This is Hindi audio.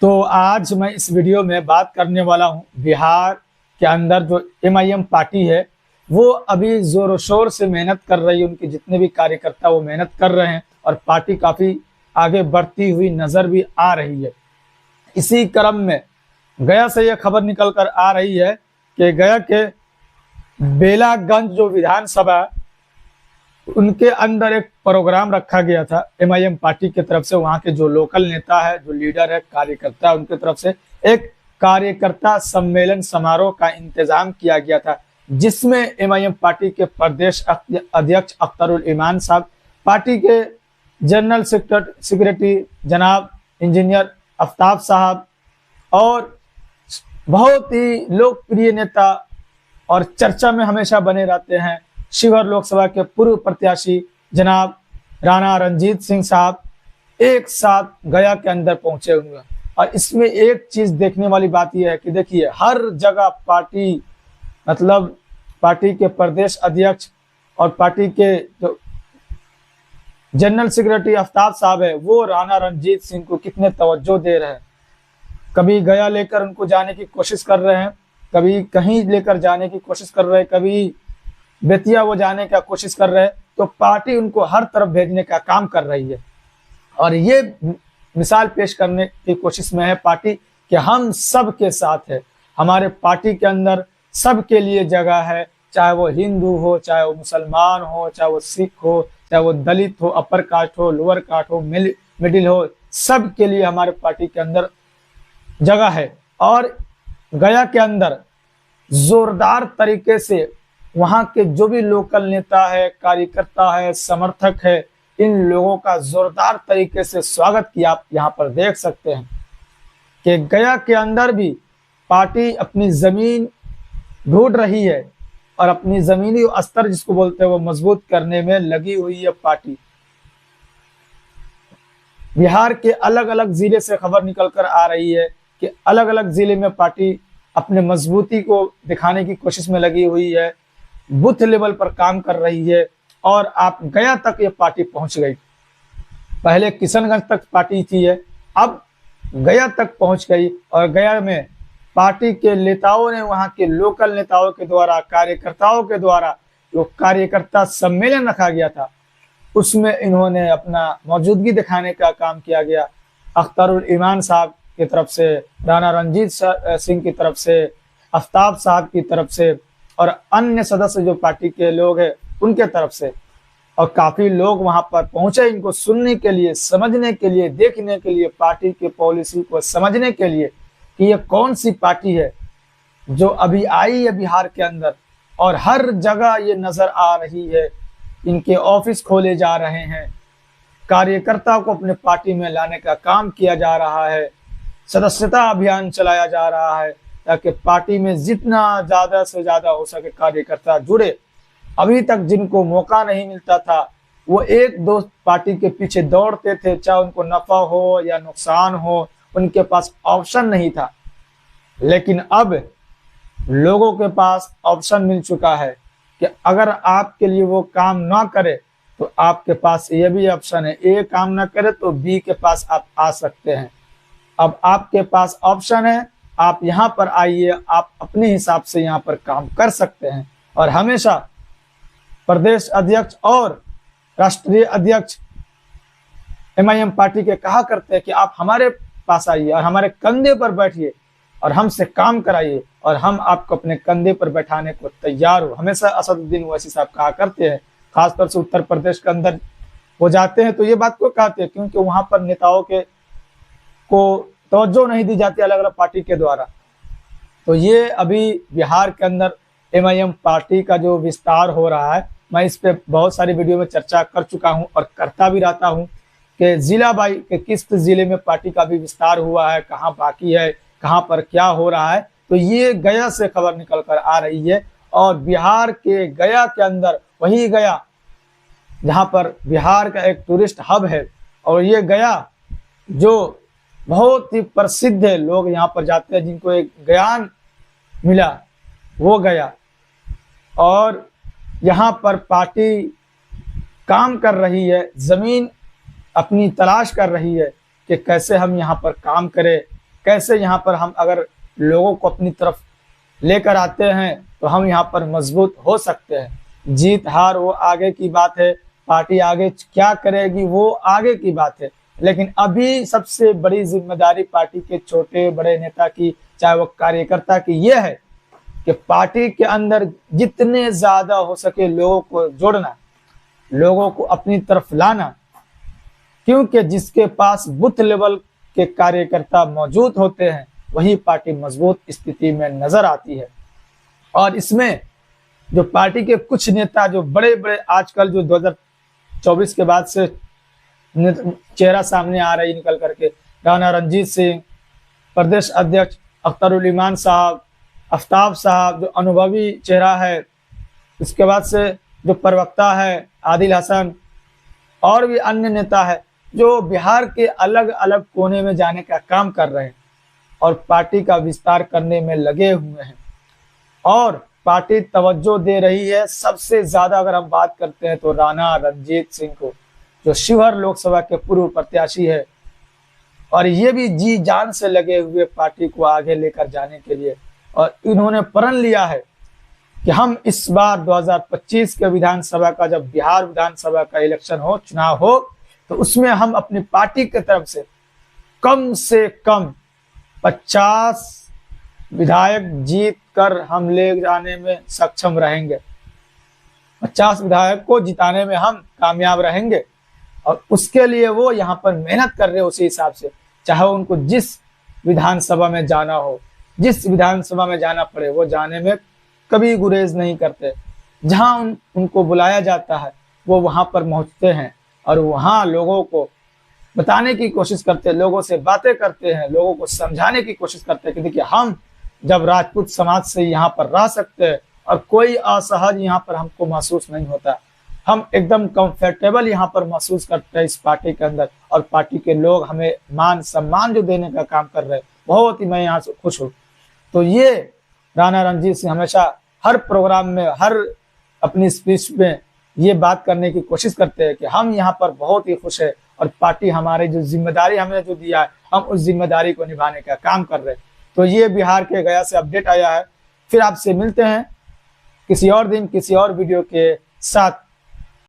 तो आज मैं इस वीडियो में बात करने वाला हूं बिहार के अंदर जो एमआईएम पार्टी है वो अभी जोरों शोर से मेहनत कर रही है। उनके जितने भी कार्यकर्ता वो मेहनत कर रहे हैं और पार्टी काफ़ी आगे बढ़ती हुई नज़र भी आ रही है। इसी क्रम में गया से यह खबर निकल कर आ रही है कि गया के बेलागंज जो विधानसभा उनके अंदर एक प्रोग्राम रखा गया था एमआईएम पार्टी की तरफ से। वहां के जो लोकल नेता है, जो लीडर है, कार्यकर्ता है, उनकी तरफ से एक कार्यकर्ता सम्मेलन समारोह का इंतजाम किया गया था, जिसमें एमआईएम पार्टी के प्रदेश अध्यक्ष अख्तरुल इमान साहब, पार्टी के जनरल सेक्रेटरी जनाब इंजीनियर आफ्ताब साहब और बहुत ही लोकप्रिय नेता और चर्चा में हमेशा बने रहते हैं शिवहर लोकसभा के पूर्व प्रत्याशी जनाब राणा रणजीत सिंह साहब एक साथ गया के अंदर पहुंचे हुए हैं। और इसमें एक चीज देखने वाली बात यह है कि देखिए, हर जगह पार्टी मतलब पार्टी के प्रदेश अध्यक्ष और पार्टी के जो जनरल सेक्रेटरी आफ्ताब साहब है वो राणा रणजीत सिंह को कितने तवज्जो दे रहे हैं। कभी गया लेकर उनको जाने की कोशिश कर रहे हैं, कभी कहीं लेकर जाने की कोशिश कर रहे हैं, कभी बेतिया वो जाने का कोशिश कर रहे हैं। तो पार्टी उनको हर तरफ भेजने का काम कर रही है और ये मिसाल पेश करने की कोशिश में है पार्टी कि हम सब के साथ है। हमारे पार्टी के अंदर सबके लिए जगह है, चाहे वो हिंदू हो, चाहे वो मुसलमान हो, चाहे वो सिख हो, चाहे वो दलित हो, अपर कास्ट हो, लोअर कास्ट हो, मिडिल हो, सब के लिए हमारे पार्टी के अंदर जगह है। और गया के अंदर जोरदार तरीके से वहां के जो भी लोकल नेता है, कार्यकर्ता है, समर्थक है, इन लोगों का जोरदार तरीके से स्वागत किया। आप यहाँ पर देख सकते हैं कि गया के अंदर भी पार्टी अपनी जमीन ढूंढ रही है और अपनी जमीनी स्तर जिसको बोलते हैं वो मजबूत करने में लगी हुई है पार्टी। बिहार के अलग अलग जिले से खबर निकल कर आ रही है कि अलग अलग जिले में पार्टी अपने मजबूती को दिखाने की कोशिश में लगी हुई है, बूथ लेवल पर काम कर रही है और आप गया तक ये पार्टी पहुंच गई। पहले किशनगंज तक पार्टी थी, है अब गया तक पहुंच गई और गया में पार्टी के नेताओं ने, वहां के लोकल नेताओं के द्वारा, कार्यकर्ताओं के द्वारा जो कार्यकर्ता सम्मेलन रखा गया था उसमें इन्होंने अपना मौजूदगी दिखाने का काम किया गया। अख्तरुल ईमान साहब की तरफ से, राणा रणजीत सिंह की तरफ से, आफ्ताब साहब की तरफ से और अन्य सदस्य जो पार्टी के लोग हैं उनके तरफ से, और काफी लोग वहां पर पहुंचे इनको सुनने के लिए, समझने के लिए, देखने के लिए, पार्टी की पॉलिसी को समझने के लिए कि ये कौन सी पार्टी है जो अभी आई है बिहार के अंदर और हर जगह ये नजर आ रही है। इनके ऑफिस खोले जा रहे हैं, कार्यकर्ता को अपने पार्टी में लाने का काम किया जा रहा है, सदस्यता अभियान चलाया जा रहा है ताकि पार्टी में जितना ज्यादा से ज्यादा हो सके कार्यकर्ता जुड़े। अभी तक जिनको मौका नहीं मिलता था वो एक दो पार्टी के पीछे दौड़ते थे, चाहे उनको नफा हो या नुकसान हो, उनके पास ऑप्शन नहीं था। लेकिन अब लोगों के पास ऑप्शन मिल चुका है कि अगर आपके लिए वो काम ना करे तो आपके पास ये भी ऑप्शन है, ए काम ना करे तो बी के पास आप आ सकते हैं। अब आपके पास ऑप्शन है, आप यहाँ पर आइए, आप अपने हिसाब से यहाँ पर काम कर सकते हैं। और हमेशा प्रदेश अध्यक्ष और राष्ट्रीय अध्यक्ष एमआईएम पार्टी के कहा करते हैं कि आप हमारे पास आइए और हमारे कंधे पर बैठिए और हमसे काम कराइए और हम आपको अपने कंधे पर बैठाने को तैयार हो। हमेशा असदुद्दीन ओवैसी साहब कहा करते हैं, खासतौर से उत्तर प्रदेश के अंदर वो जाते हैं तो ये बात को कहते हैं क्योंकि वहां पर नेताओं के को तवज्जो नहीं दी जाती अलग अलग पार्टी के द्वारा। तो ये अभी बिहार के अंदर एमआईएम पार्टी का जो विस्तार हो रहा है, मैं इस पे बहुत सारी वीडियो में चर्चा कर चुका हूं और करता भी रहता हूं कि जिला बाई के किस जिले में पार्टी का भी विस्तार हुआ है, कहाँ बाकी है, कहाँ पर क्या हो रहा है। तो ये गया से खबर निकल कर आ रही है और बिहार के गया के अंदर, वही गया जहाँ पर बिहार का एक टूरिस्ट हब है और ये गया जो बहुत ही प्रसिद्ध है, लोग यहाँ पर जाते हैं जिनको एक ज्ञान मिला वो गया। और यहाँ पर पार्टी काम कर रही है, जमीन अपनी तलाश कर रही है कि कैसे हम यहाँ पर काम करें कैसे यहाँ पर हम अगर लोगों को अपनी तरफ लेकर आते हैं तो हम यहाँ पर मजबूत हो सकते हैं। जीत हार वो आगे की बात है, पार्टी आगे क्या करेगी वो आगे की बात है, लेकिन अभी सबसे बड़ी जिम्मेदारी पार्टी के छोटे बड़े नेता की, चाहे वो कार्यकर्ता की, ये है कि पार्टी के अंदर जितने ज्यादा हो सके लोगों को जोड़ना, लोगों को अपनी तरफ लाना, क्योंकि जिसके पास बूथ लेवल के कार्यकर्ता मौजूद होते हैं वही पार्टी मजबूत स्थिति में नजर आती है। और इसमें जो पार्टी के कुछ नेता जो बड़े बड़े आजकल जो 2024 के बाद से चेहरा सामने आ रही निकल करके, राणा रणजीत सिंह, प्रदेश अध्यक्ष अख्तरुल ईमान साहब, आफ्ताब साहब जो अनुभवी चेहरा है, इसके बाद से जो प्रवक्ता है आदिल हसन, और भी अन्य नेता है जो बिहार के अलग अलग कोने में जाने का काम कर रहे हैं और पार्टी का विस्तार करने में लगे हुए हैं। और पार्टी तवज्जो दे रही है सबसे ज्यादा, अगर हम बात करते हैं तो राणा रणजीत सिंह को, जो शिवहर लोकसभा के पूर्व प्रत्याशी है, और ये भी जी जान से लगे हुए पार्टी को आगे लेकर जाने के लिए। और इन्होंने प्रण लिया है कि हम इस बार 2025 के विधानसभा का, जब बिहार विधानसभा का इलेक्शन हो, चुनाव हो, तो उसमें हम अपनी पार्टी की तरफ से कम 50 विधायक जीत कर हम ले जाने में सक्षम रहेंगे। 50 विधायक को जिताने में हम कामयाब रहेंगे और उसके लिए वो यहाँ पर मेहनत कर रहे हैं उसी हिसाब से, चाहे उनको जिस विधानसभा में जाना हो, जिस विधानसभा में जाना पड़े, वो जाने में कभी गुरेज नहीं करते। जहां उनको बुलाया जाता है वो वहां पर पहुंचते हैं और वहां लोगों को बताने की कोशिश करते हैं, लोगों से बातें करते हैं, लोगों को समझाने की कोशिश करते हैं कि देखिए हम जब राजपूत समाज से यहाँ पर रह सकते हैं और कोई असहज यहाँ पर हमको महसूस नहीं होता, हम एकदम कंफर्टेबल यहाँ पर महसूस करते हैं इस पार्टी के अंदर, और पार्टी के लोग हमें मान सम्मान जो देने का काम कर रहे हैं, बहुत ही मैं यहाँ से खुश हूँ। तो ये राणा रणजीत सिंह हमेशा हर प्रोग्राम में, हर अपनी स्पीच में ये बात करने की कोशिश करते हैं कि हम यहाँ पर बहुत ही खुश है और पार्टी हमारी जो जिम्मेदारी हमें जो दिया है, हम उस जिम्मेदारी को निभाने का काम कर रहे हैं। तो ये बिहार के गया से अपडेट आया है। फिर आपसे मिलते हैं किसी और दिन किसी और वीडियो के साथ।